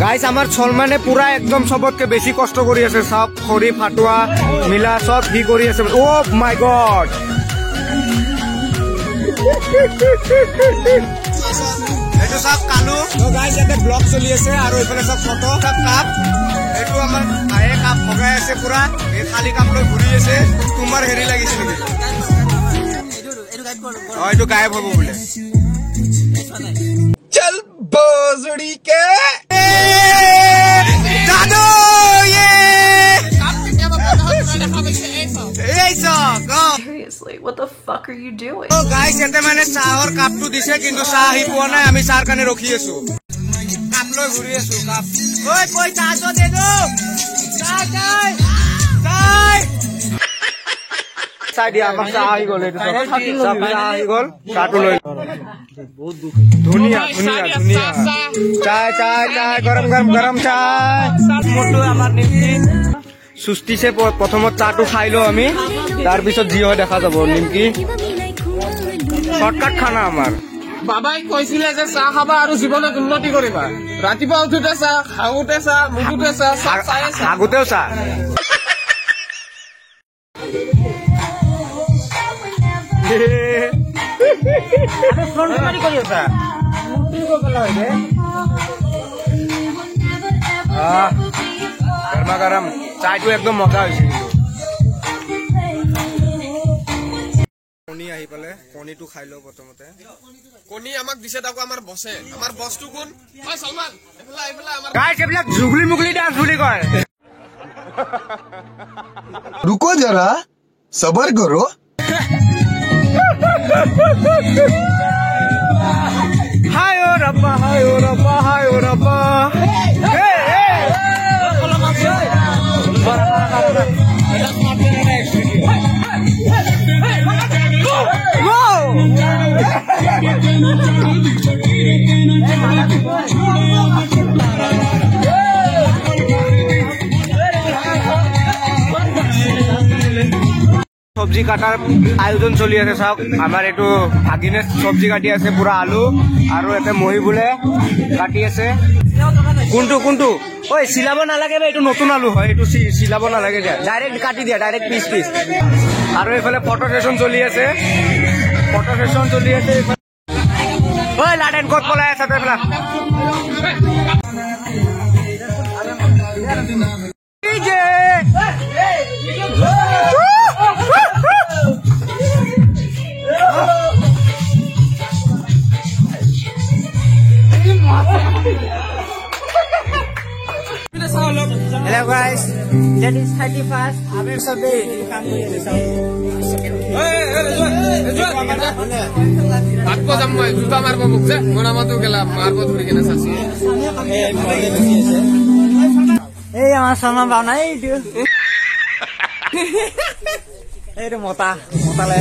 Guys আমাৰ সলমানে পুৰা একদম সবতকে বেশি কষ্ট কৰি আছে সব খৰি ফাটুৱা মিলা সব কি কৰি আছে ও মাই গড এটো সব কালু তো গাইস ইয়াতে ব্লগ চলি আছে আৰু এফালে সব ফটো সব কাপ এটো আমাৰ আয়ে কাপ ভগাই আছে পুৰা এই খালি কাপ লৈ ঘুৰি আছে তোমাৰ হেৰি লাগিছে নেকি এটো গায়ব হ'ব বলে चल बोजड़ी के दादू ये Seriously, what the fuck are you doing? Oh guys, এতে মানে চাহৰ কাপটো দিছে কিন্তু চাহ আহি পোৱা নাই আমি চাহৰ কাৰণে ৰখি আছো কাপ লৈ ঘূৰি আছো কাপ ঐ কই চাহ দে দো চাহ চাই চাই চাহ দিয়া আমাৰ চাহ আহি গ'ল এইটো চাহ আহি গ'ল চাহটো লৈ ধুনিয়া ধুনিয়া ধুনিয়া চায় চায় চায় গরম গরম গরম চায় মোটো আমার নিমকি সুস্তিছে প্রথমত চাহটো খাই লো আমি তার পিছত জি হয় দেখা যাব নিমকি শর্টকাট খানা আমার বাবাই কইছিলে যে চাহ খাবা আৰু জীৱনত উন্নতি কৰিবা ৰাতিপুৱা উঠোতে চাহ খাওঁতে চাহ মুঠোতে চাহ আগতেও চাহ গরমা গরম চাহটো একদম মজা হৈছে কণী আহি পালে কণীটো খাই লও প্ৰথমতে কণী আমাক দিছে তাকো আমাৰ বছে আমাৰ বসটো কোন ঐ সলমান এফালে এফালে আমাৰ গাইস এইবিলাক জুগলি মুগলি ডান্স বুলি কয় रुको जरा सबर करो हाय ओ रब्बा हाय ओ रब्बा हाय ओ रब्बा हे हे সবজি কাটার আয়োজন চলি আছে সব আমার এটু ভাগিনে সবজি কাটি আছে পুরা আলু আর এতে মহি বলে কাটি আছে কোনটো কোনটো ওই সিলাব নালাগে এটু নতুন আলু হয় এটু সিলাব নালাগে দিয়া ডাইরেক্ট কাটি দিয়া ডাইরেক্ট পিস পিস আর এফালে ফটো সেশন চলি আছে ওই লাডেন কত পলাই আছে তেফলা DJ Hello guys, that is 31st. Abe sabe kam kori ase ভাতকো যাম মই জুতা মারব মুখ যে মোনা মতো গেলা মারব ধরে কিনা সাসি এই আমার সামনে বানাই দিও এই রে মোটা লে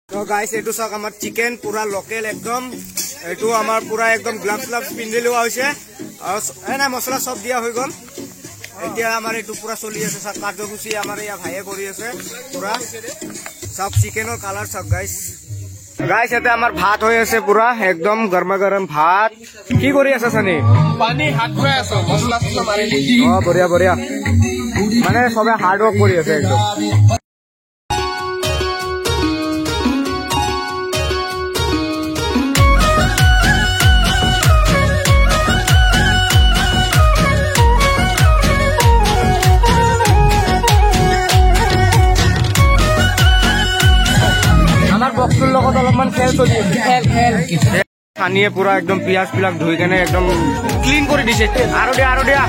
তো গাইস এটু সব আমার চিকেন পুরা লোকেল একদম এটু আমার পুরা একদম গ্লাভস গ্লাভস পিন্ধি লোৱা হৈছে আৰু এনা মছলা সব দিয়া হৈ গল এতিয়া আমাৰ এটু পুৰা চলি আছে সব কাৰ্যসূচী আমাৰ ইয়া ভাইয়ে কৰি আছে পুৰা সব চিকেনৰ কালাৰ সব গাইস গাইস এতে আমাৰ ভাত হৈ আছে পুৰা একদম গৰমা গৰম ভাত কি কৰি আছে সানি পানী হাত ধুই আছো মছলা মাৰি ও বঢ়িয়া বঢ়িয়া মানে সবে হাৰ্ড ওয়াৰ্ক কৰি আছে একদম বক্সৰ লগত অলপমান খেল চলি আছে খেল সানিয়ে পুৰা একদম পিয়াজ বিলাক ধুই কেনে একদম ক্লিন কৰি দিছে আৰু দিয়া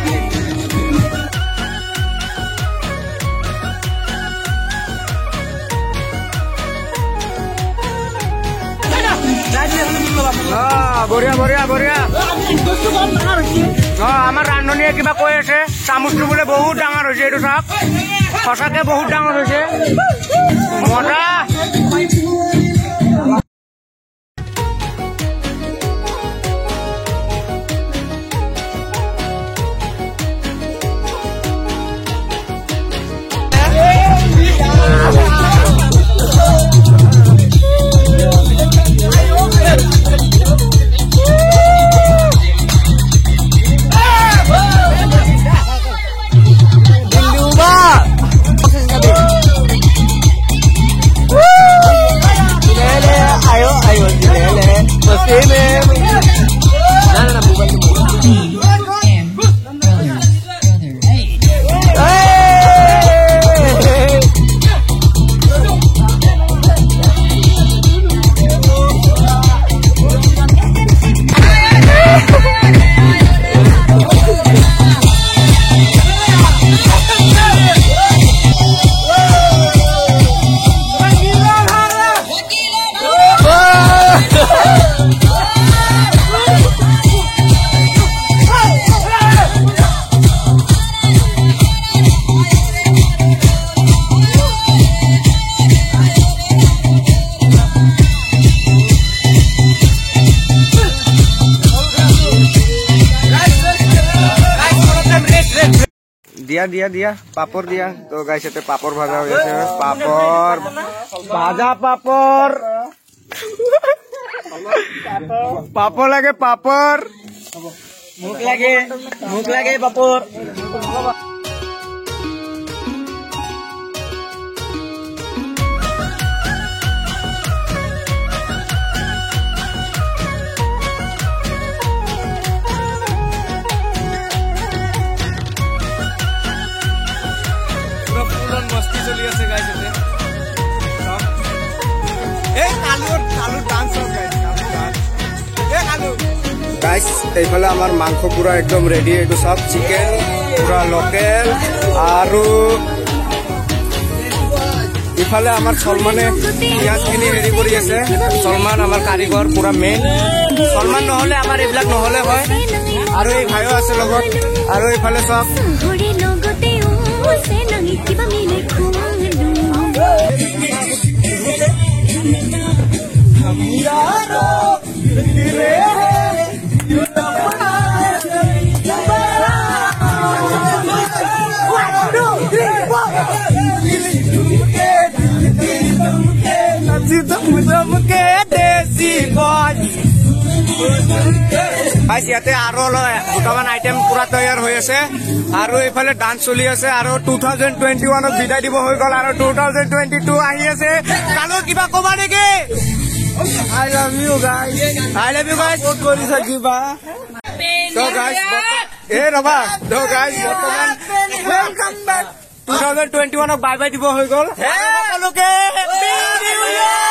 বঢ়িয়া বঢ়িয়া বঢ়িয়া আমাৰ ৰান্ধনীয়ে কিবা কৈ আছে চামুচটো বোলে বহুত ডাঙৰ হৈছে এইটো চাওক সঁচাকে বহুত ডাঙৰ হৈছে মজা দিয়া দিয়া দিয়া পাপড় দিয়া তো গাইছ এতে পাপড় ভাজা হৈ আছে পাপড় ভাজা পাপড় পাপড় লাগে পাপড় মুখ লাগে পাপড় মস্তি চলি আছে গাইছ এতে এই কালুর ডান্স গাইছ এইফালে আমাৰ মাংস পুৰা একদম ৰেডি এইটো সব চিকেন পুৰা লোকেল আৰু ইফালে আমাৰ সলমানে পিঁয়াজখিনি হেৰি কৰি আছে সলমান আমাৰ কাৰিকৰ পুৰা মেইন সলমান নহ'লে আমাৰ এইবিলাক নহ'লে হয় আৰু এই ভাইও আছে লগত আৰু এইফালে সব ইয়াতে আৰু দুটামান আইটেম পুৰা তৈয়াৰ হৈ আছে আৰু এইফালে ডান্স চলি আছে আৰু 2021 বিদায় দিব হৈ গ'ল আৰু 2022 আহি আছে কালো কিবা কবা নেকি I love you guys বহুত কৰি থাকিবা so guys ৰবা so guys বৰ্তমান welcome back 2021 বাই বাই দিব হৈ গ'ল সকলোকে happy new year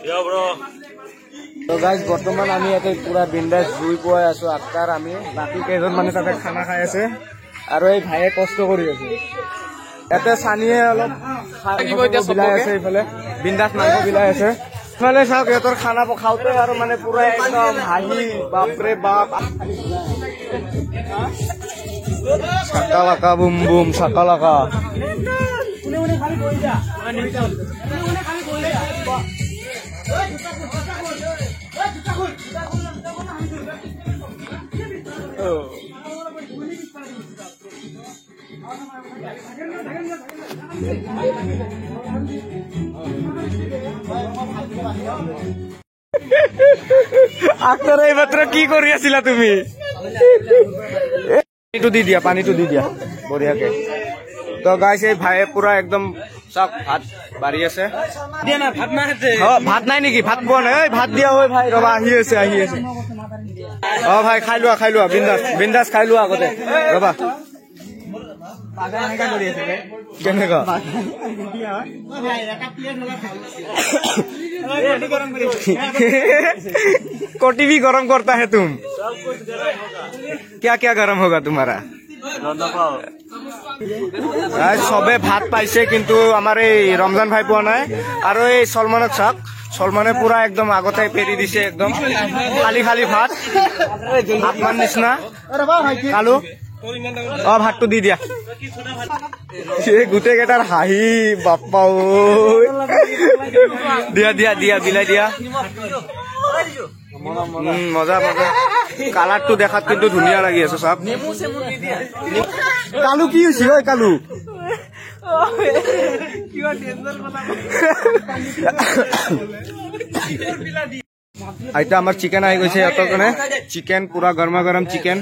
yo bro so guys বৰ্তমান আমি ইয়াতে পুৰা বিন্দাস জুই পোৱাই আছো আটকাৰ আমি বাকি কেইজন মানে তাতে খানা খাই আছে আৰু এই ভাইয়ে কষ্ট কৰি আছে ইয়াতে সানিয়ে অলপ বিলাই আছে এইফালে বিন্দাস মাংস বিলাই আছে ইফালে চাওক ইহঁতৰ খানা খাওঁতে আৰু মানে পুৰা একদম হাঁহি বাপৰে বাপ চাকালাকা বুম বুম চাকালাকা আক্তৰ এই মাত্ৰ কি কৰি আছিলা তুমি পানীটো দি দিয়া বঢ়িয়াকে তো গাইছ এই ভাইয়ে পুৰা একদম চাওক ভাত বাঢ়ি আছে ভাত নাই নেকি ভাত পোৱা নাই ভাত দিয়া হয় ভাই ৰবা আহি আছে ভাই খাই লোৱা বিন্দাস খাই লোৱা আগতে ৰবা কেনেকা टीवी गरम करता है तुम क्या क्या गरम होगा तुम्हारा सबे भात पाइसे किंतु আমাৰ এই ৰমজান ভাই পোৱা নাই আৰু এই সলমানক চাওক সলমানে পুৰা একদম আগতে পেৰি দিছে একদম খালি খালি ভাত আপনাৰ নিচিনা কালু ভাতটো দি দিয়া গোটেই কেইটাৰ হাঁহি বাপ্পা দিয়া দিয়া দিয়া বিলাই দিয়া মজা কালাৰটো দেখাত কিন্তু ধুনীয়া লাগি আছে চাওক কালু কি হৈছে ঐ কালু এতিয়া আমাৰ চিকেন আহি গৈছে ইহঁতৰ কাৰণে চিকেন পুৰা গৰমা গৰম চিকেন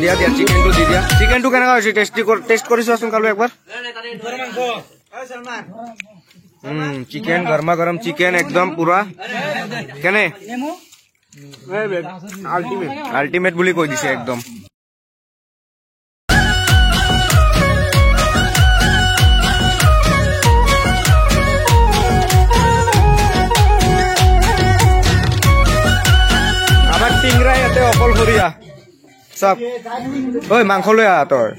দিয়া দিয়া চিকেনটো দি দিয়া চিকেনটো কেনেকা হৈছে টেষ্ট কৰি চোৱাচোন কালো একবাৰ চিকেন গৰমা গৰম চিকেন একদম পুৰা কেনে আল্টিমেট বুলি কৈ দিছে একদম আমাৰ টিংৰা ইয়াতে অকলশৰীয়া চাপ ঐ মাংস লৈ আহ তই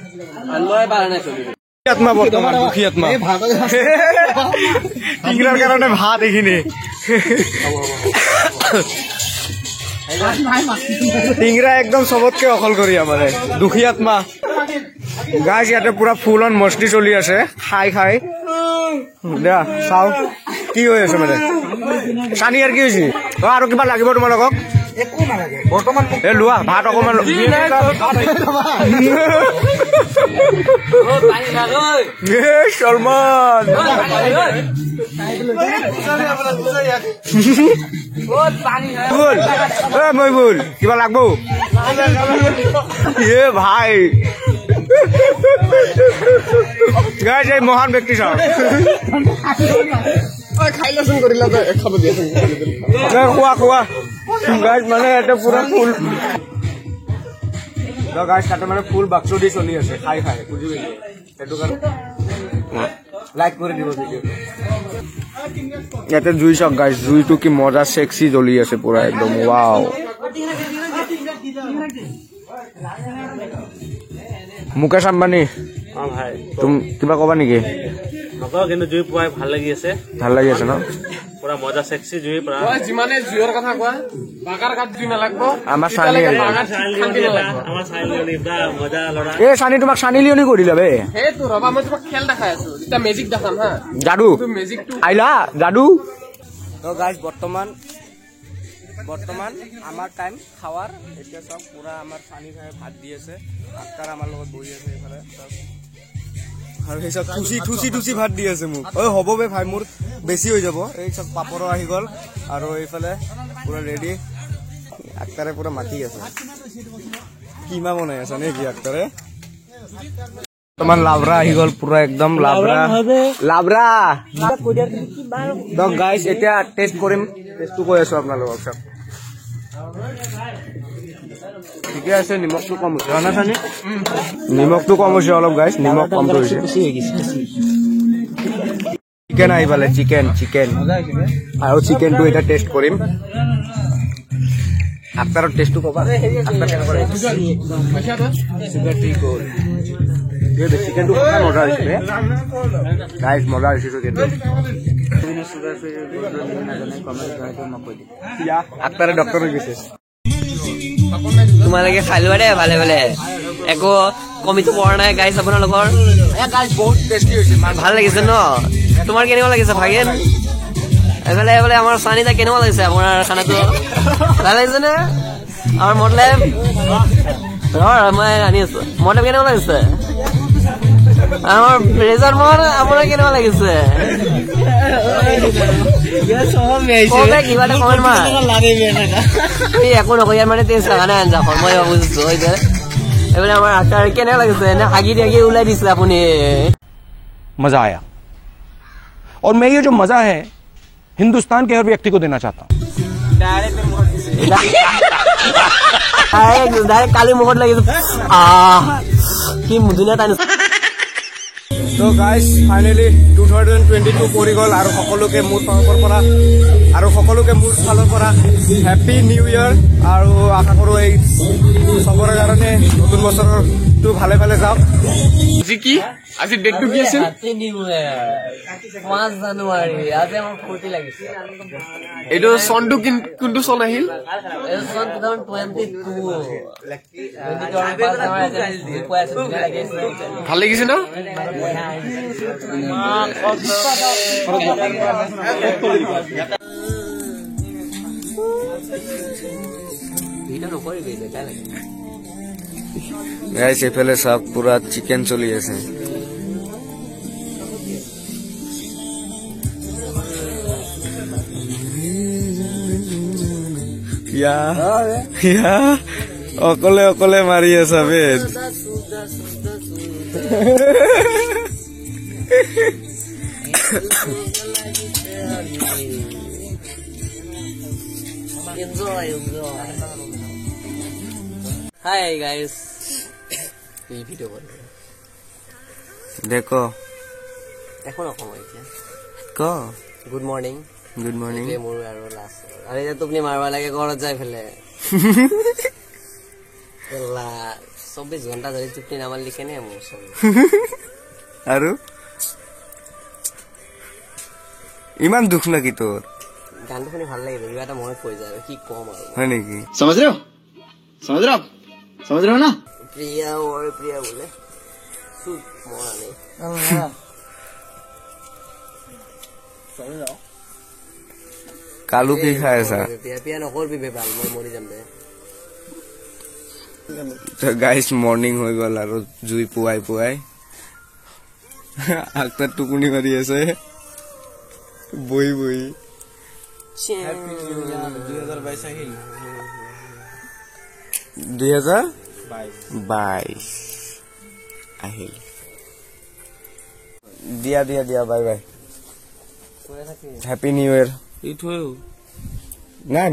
আত্মা বৰ্তমান দুখী আত্মা টিংৰাৰ কাৰণে ভাত এইখিনি টিংৰা একদম চবতকে অকলশৰীয়া মানে দুখী আত্মা গাইজ ইয়াতে পুৰা ফুল অন মস্তি চলি আছে খাই খাই দিয়া চাও কি হৈ আছে মানে চানি আৰু কি হৈছে আৰু কিবা লাগিব তোমালোকক একো নালাগে বৰ্তমান এ লোৱা ভাত অকমান সলমান মই ভুল কিবা লাগব এ ভাই গাইজ এই মহান ব্যক্তি চাওক খাইলাচোন কৰিলা খাব দিয়াচোন খোৱা খোৱা গাইজ মানে এটা পুৰা ফুল গাইজ তাতে মানে ফুল বাক্স দি চলি আছে খাই খাই বুজি পাইছে সেইটো কাৰণে লাইক কৰি দিব ভিডিঅ'টো ইয়াতে জুই চাওক গাইজ জুইটো কি মজা সেক্সি জ্বলি আছে পুৰা একদম ৱাও মুকেশ আম্বানী তুমি কিবা কবা নেকি কিন্তু জুই পোৱাই ভাল লাগি আছে ন পুৰা মজা সেক্সি জুই পুৰা যিমানে জুইৰ কথা কোৱা বাগাৰ গাত জুই নালাগব আমাৰ চানি মজা লৰা এ চানি তোমাক চানি লিয়নি কৰিলা বে সেইটো ৰবা মই তোমাক খেল দেখাই আছো এতিয়া মেজিক দেখাম হা যাদু মেজিকটো আইলা যাদু তো গাইজ বৰ্তমান আমাৰ টাইম খাৱাৰ এতিয়া চব পুৰা আমাৰ চানি খাই ভাত দি আছে আক্তাৰ আমাৰ লগত বহি আছে এইফালে আৰু সেই চব থুচি ভাত দি আছে মোক ঐ হ'ব বে ভাই মোৰ বেছি হৈ যাব এই চব পাপৰো আহি গ'ল আৰু এইফালে পুৰা ৰেডি আক্তাৰে পুৰা মাতি আছে কিমা বনাই আছে নে কি আক্তাৰে বৰ্তমান লাবৰা আহি গ'ল পুৰা একদম লাবৰা গাইজ এতিয়া টেষ্ট কৰিম টেষ্টটো কৈ আছো আপোনালোকক চব ঠিকে আছে নিমখটো কম হৈছে হয় না চানি নিমখটো কম হৈছে অলপ গাইজ নিমখ কমটো হৈছে চিকেন আহি পালে চিকেন আৰু চিকেনটো এতিয়া টেষ্ট কৰিম আক্তাৰৰ টেষ্টটো ক'বা আক্তাৰ কেনেকুৱা চিকেনটো মজা হৈছে গাইজ মজা হৈছে আক্তাৰে ডক্টৰ হৈ গৈছে তোমালোকে খাই লোৱা দে ভালে ভালে একো কমিটো পৰা নাই গাইছ আপোনালোকৰ বহুত টেষ্টি হৈছে ভাল লাগিছে ন তোমাৰ কেনেকুৱা লাগিছে ভাগিন এইফালে এইফালে আমাৰ চানিটা কেনেকুৱা লাগিছে আপোনাৰ খানাটো ভাল লাগিছে নে আৰু মতলেব মই আনি আছো মতলেব কেনেকুৱা লাগিছে আমাৰ ৰেজাৰ মন আপোনাৰ কেনেকুৱা লাগিছে কিবা এটা কমেণ্ট মাৰ একো নকয় ইয়াৰ মানে টেষ্ট লগা নাই আঞ্জাখন মই বুজিছো এইফালে আমাৰ আচাৰ কেনেকুৱা লাগিছে নে হাগি হাগি ওলাই দিছিলে আপুনি मजा आया और मैं ये जो मजा है हिंदुस्तान के हर व्यक्ति को देना चाहता हूँ ডাইৰেক্ট কালি মুখত লাগিছে কি ধুনীয়া টাইম তো গাইজ ফাইনেলি 2022 পৰি গ'ল আৰু সকলোকে মোৰ ফালৰ পৰা হেপী নিউ ইয়াৰ আৰু আশা কৰোঁ এই চবৰে কাৰণে নতুন বছৰটো ভালে ভালে যাওক আজি কি আজি ডেটটো কি আছিল 5 জানুৱাৰী আজি আমাৰ ফূৰ্তি লাগিছে এইটো চনটো কোনটো চন আহিল চন 2022 ভাল লাগিছে ন গাইজ এইফালে চাওক পুৰা চিকেন চলি আছে অকলে মাৰি আছা বেদ হাই গাইস এই ভিডিও বল দেখো এখন সময় এতিয়া ক গুড মর্নিং মোৰ আৰু লাষ্ট আৰে যে তুমি মাৰবা লাগে ঘৰত যাই ফেলে এলা 24 ঘন্টা ধৰি তুমি নামালি কেনে মোৰ সব আৰু ইমান দুখ লাগি তোৰ গানটো শুনি ভাল লাগে কিবা এটা মনত পৰি যায় কি কম আৰু হয় নেকি समझ रहे हो ना প্ৰিয়া বোলে কালু কি খাই আছা বিয়া নকৰবি বেবাল মই মৰি যাম দে গাইজ মৰ্নিং হৈ গ'ল আৰু জুই পুৱাই পুৱাই আক্তাৰ টোপনি মাৰি আছে বহি বহি 2022 আহিল দিয়া দিয়া দিয়া bye bye happy new year নাই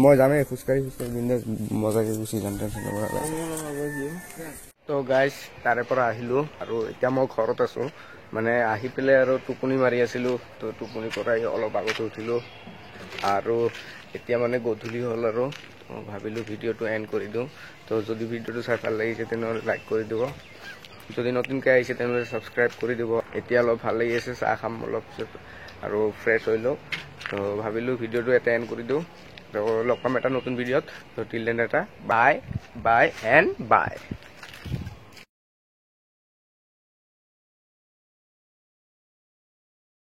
মই যামেই খোজকাঢ়ি বিন্দাছ মজাকে গুচি যাম টেনশ্যন ল'ব নালাগে তো গাইজ তাৰে পৰা আহিলো আৰু এতিয়া মই ঘৰত আছো মানে আহি পেলাই আৰু টোপনি মাৰি আছিলো তো টোপনি পৰা অলপ আগতে উঠিলো আৰু এতিয়া মানে গধূলি হ'ল আৰু ভাবিলো ভিডিঅ'টো এণ্ড কৰি দিওঁ তো যদি ভিডিঅ'টো চাই ভাল লাগিছে তেনেহ'লে লাইক কৰি দিব যদি নতুনকৈ আহিছে তেনেহ'লে ছাবস্ক্ৰাইব কৰি দিব এতিয়া অলপ ভাল লাগি আছে চাহ খাম অলপ পিছত আৰু ফ্ৰেছ হৈ লওঁ তো ভাবিলো ভিডিঅ'টো এটা এণ্ড কৰি দিওঁ তো লগ পাম এটা নতুন ভিডিঅ'ত তো টিল দেন এটা বাই বাই এণ্ড বাই